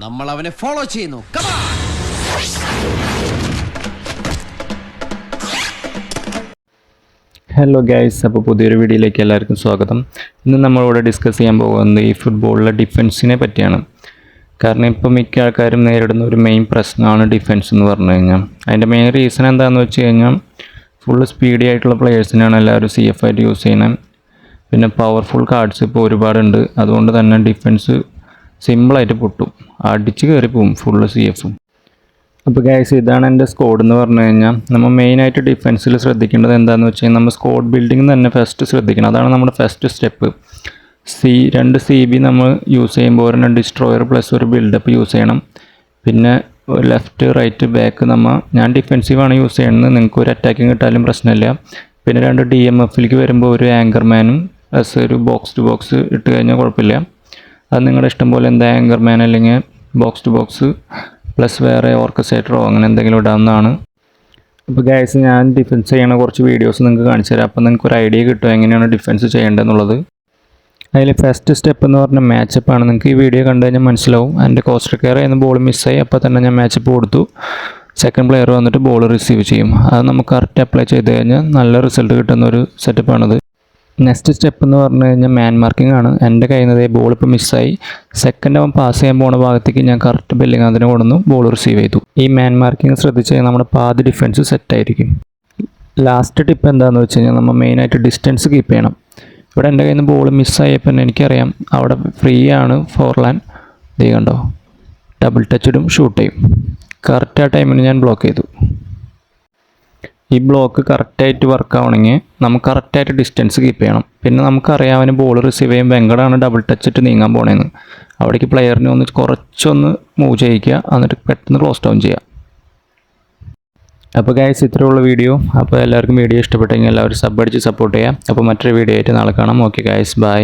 നമ്മൾ അവനെ ഫോളോ ചെയ്യുന്നു. ഹലോ ഗൈസ്, അപ്പോൾ പുതിയൊരു വീഡിയോയിലേക്ക് എല്ലാവർക്കും സ്വാഗതം. ഇന്ന് നമ്മളിവിടെ ഡിസ്കസ് ചെയ്യാൻ പോകുന്നത് ഈ ഫുട്ബോളിലെ ഡിഫൻസിനെ പറ്റിയാണ്. കാരണം ഇപ്പോൾ മിക്ക ആൾക്കാരും നേരിടുന്ന ഒരു മെയിൻ പ്രശ്നമാണ് ഡിഫൻസ് എന്ന് പറഞ്ഞു കഴിഞ്ഞാൽ. അതിൻ്റെ മെയിൻ റീസൺ എന്താണെന്ന് വെച്ച് കഴിഞ്ഞാൽ ഫുള്ള് സ്പീഡി ആയിട്ടുള്ള പ്ലെയേഴ്സിനാണ് എല്ലാവരും CF ആയിട്ട് യൂസ് ചെയ്യുന്നത്. പിന്നെ പവർഫുൾ കാർഡ്സ് ഇപ്പോൾ ഒരുപാടുണ്ട്. അതുകൊണ്ട് തന്നെ ഡിഫൻസ് സിമ്പിളായിട്ട് പൊട്ടും, അടിച്ച് കയറി പോവും ഫുള്ള് CFും. അപ്പോൾ ഗൈസ്, ഇതാണ് എൻ്റെ സ്കോഡ് എന്ന് പറഞ്ഞു കഴിഞ്ഞാൽ നമ്മൾ മെയിനായിട്ട് ഡിഫൻസിൽ ശ്രദ്ധിക്കേണ്ടത് എന്താണെന്ന് വെച്ച് കഴിഞ്ഞാൽ നമ്മൾ സ്കോഡ് ബിൽഡിംഗ് തന്നെ ഫസ്റ്റ് ശ്രദ്ധിക്കണം. അതാണ് നമ്മുടെ ഫസ്റ്റ് സ്റ്റെപ്പ്. രണ്ട് CB നമ്മൾ യൂസ് ചെയ്യുമ്പോൾ ഒരെണ്ണം ഡിസ്ട്രോയർ പ്ലസ് ഒരു ബിൽഡപ്പ് യൂസ് ചെയ്യണം. പിന്നെ ലെഫ്റ്റ് റൈറ്റ് ബാക്ക് ഞാൻ ഡിഫെൻസീവാണ് യൂസ് ചെയ്യുന്നത്. നിങ്ങൾക്ക് ഒരു അറ്റാക്കിങ് കിട്ടാലും പ്രശ്നമില്ല. പിന്നെ 2 DMFലേക്ക് വരുമ്പോൾ ഒരു ആങ്കർമാനും പ്ലസ് ഒരു ബോക്സ് ടു ബോക്സ് ഇട്ട് കഴിഞ്ഞാൽ കുഴപ്പമില്ല. അത് നിങ്ങളുടെ ഇഷ്ടം പോലെ എന്താ ആങ്കർമാൻ അല്ലെങ്കിൽ ബോക്സ് ടു ബോക്സ് പ്ലസ് വേറെ ഓർക്കസ്ട്രേറ്ററോ അങ്ങനെ എന്തെങ്കിലും ഇടാവുന്നതാണ്. അപ്പോൾ ഗൈസ്, ഞാൻ ഡിഫെൻസ് ചെയ്യണ കുറച്ച് വീഡിയോസ് നിങ്ങൾക്ക് കാണിച്ചു തരാം. അപ്പോൾ നിങ്ങൾക്ക് ഒരു ഐഡിയ കിട്ടും എങ്ങനെയാണ് ഡിഫെൻസ് ചെയ്യേണ്ടതെന്നുള്ളത്. അതിൽ ഫസ്റ്റ് സ്റ്റെപ്പ് എന്ന് പറഞ്ഞാൽ മാച്ചപ്പാണ്. നിങ്ങൾക്ക് ഈ വീഡിയോ കണ്ടു കഴിഞ്ഞാൽ മനസ്സിലാവും. എൻ്റെ കോസ്റ്റർ കെയർ ചെയ്യുന്ന ബോൾ മിസ്സായി, അപ്പോൾ തന്നെ ഞാൻ മാച്ചപ്പ് കൊടുത്തു. സെക്കൻഡ് പ്ലെയർ വന്നിട്ട് ബോൾ റിസീവ് ചെയ്യും. അത് നമുക്ക് കറക്റ്റ് അപ്ലൈ ചെയ്ത് കഴിഞ്ഞാൽ നല്ല റിസൾട്ട് കിട്ടുന്ന ഒരു സെറ്റപ്പാണത്. നെക്സ്റ്റ് സ്റ്റെപ്പ് എന്ന് പറഞ്ഞു കഴിഞ്ഞാൽ മാൻ മാർക്കിംഗ് ആണ്. എൻ്റെ കയ്യിൽ നിന്ന് ബോൾ ഇപ്പോൾ മിസ്സായി. സെക്കൻഡ് അവൻ പാസ് ചെയ്യാൻ പോണ ഭാഗത്തേക്ക് ഞാൻ കറക്റ്റ് ബെല്ലിങ്ങാതിനെ കൊണ്ടുവന്നു ബോൾ റിസീവ് ചെയ്തു. ഈ മാൻ മാർക്കിംഗ് ശ്രദ്ധിച്ച് കഴിഞ്ഞാൽ നമ്മുടെ പാതി ഡിഫൻസ് സെറ്റായിരിക്കും. ലാസ്റ്റ് ടിപ്പ് എന്താണെന്ന് വെച്ച് കഴിഞ്ഞാൽ നമ്മൾ മെയിനായിട്ട് ഡിസ്റ്റൻസ് കീപ്പ് ചെയ്യണം. ഇവിടെ എൻ്റെ കയ്യിൽ നിന്ന് ബോൾ മിസ്സായപ്പോൾ എനിക്കറിയാം അവിടെ ഫ്രീ ആണ് ഫോർലാൻ. ഇത് കണ്ടോ, ഡബിൾ ടച്ച് ഇടും, ഷൂട്ട് ചെയ്യും. കറക്റ്റ് ആ ടൈമിന് ഞാൻ ബ്ലോക്ക് ചെയ്തു. ഈ ബ്ലോക്ക് കറക്റ്റായിട്ട് വർക്ക് ആവണമെങ്കിൽ നമുക്ക് കറക്റ്റായിട്ട് ഡിസ്റ്റൻസ് കീപ്പ് ചെയ്യണം. പിന്നെ നമുക്കറിയാം അവന് ബോൾ റിസീവ് ചെയ്യുമ്പോൾ എങ്ങടാണ് ഡബിൾ ടച്ച് ഇട്ട് നീങ്ങാൻ പോണേന്ന്. അവിടേക്ക് പ്ലെയറിനെ കുറച്ചൊന്ന് മൂവ് ചെയ്യിക്കുക, എന്നിട്ട് പെട്ടെന്ന് ക്ലോസ് ഡൗൺ ചെയ്യുക. അപ്പോൾ ഗൈസ്, ഇത്രയുള്ള വീഡിയോ. അപ്പോൾ എല്ലാവർക്കും വീഡിയോ ഇഷ്ടപ്പെട്ടെങ്കിൽ എല്ലാവരും സബ് അടിച്ച് സപ്പോർട്ട് ചെയ്യുക. അപ്പോൾ മറ്റൊരു വീഡിയോ ആയിട്ട് നാളെ കാണാം. Okay guys, by.